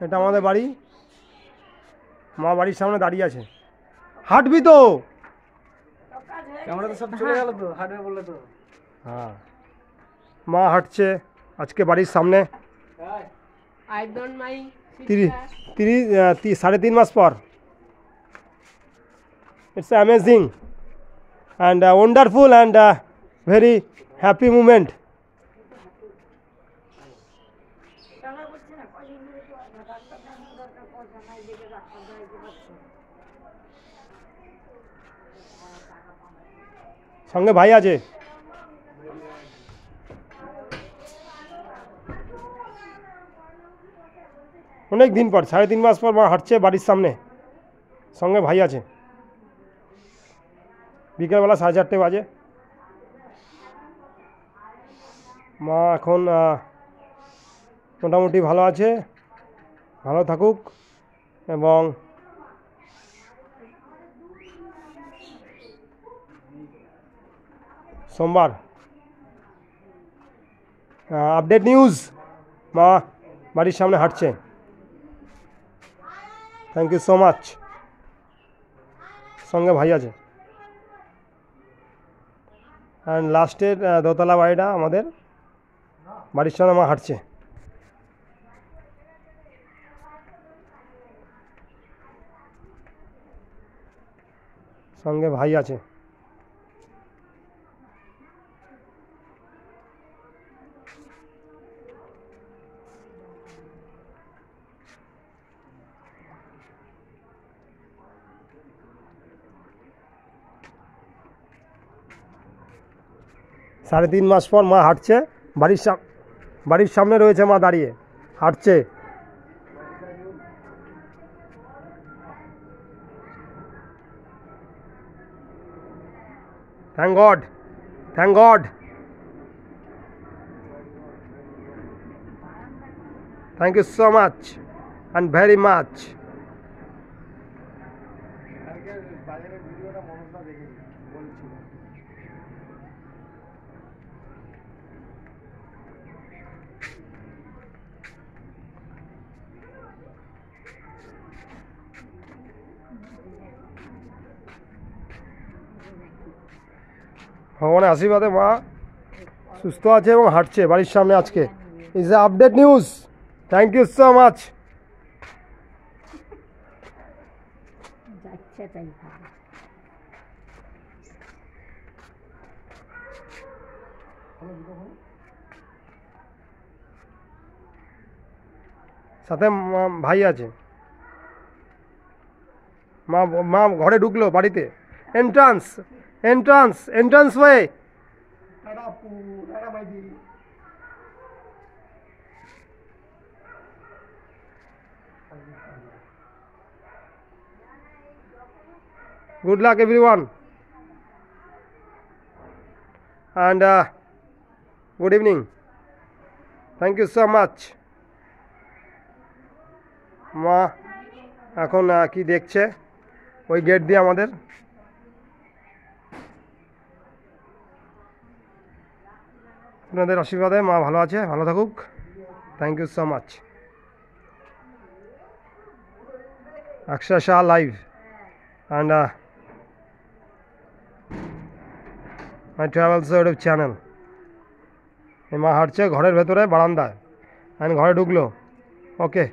এটা আমাদের বাড়ি, মা বাড়ির সামনে দাঁড়িয়ে আছে। হাঁটবি তো? আমরা তো সব চলে গেল তো, হাঁটবে বললে তো। হ্যাঁ, মা হাঁটছে আজকে বাড়ির সামনে। I don't mind. 3.5 মাস পর। It's amazing and wonderful and very happy moment. সঙ্গে ভাই আছে। অনেক দিন পর, 3.5 মাস পর মা হাঁটছে বাড়ির সামনে, সঙ্গে ভাই আছে। বিকেলবেলা 4:30 বাজে। মা এখন মোটামুটি ভালো আছে, ভালো থাকুক। এবং সোমবার আপডেট নিউজ, মা বাড়ির সামনে হাঁটছে। Thank you so much. সঙ্গে ভাই আছে। অ্যান্ড লাস্টের দোতলা বাড়িটা আমাদের বাড়ির সামনে মা হাঁটছে। সঙ্গে ভাই আছে। সাড়ে 3 মাস পর মা হাঁটছে বাড়ির সামনে রয়েছে মা দাঁড়িয়ে হাঁটছে। Thank God, thank God, thank you so much and very much. ভগবানের আশীর্বাদে মা সুস্থ আছে এবং হাঁটছে বাড়ির সামনে আজকে। Is a update news. Thank you so much. সাথে ভাই আছে। মা ঘরে ঢুকলো বাড়িতে। Entrance way. Good luck everyone and good evening. Thank you so much. মা এখন কি দেখছে ওই গেট দিয়ে আমাদের। আপনাদের আশীর্বাদে মা ভালো আছে, ভালো থাকুক। Thank you so much. Akshay Shah live and my travels YouTube channel. মা হাঁটছে ঘরের ভেতরে বারান্দায়, ঘরে ঢুকলো। ওকে।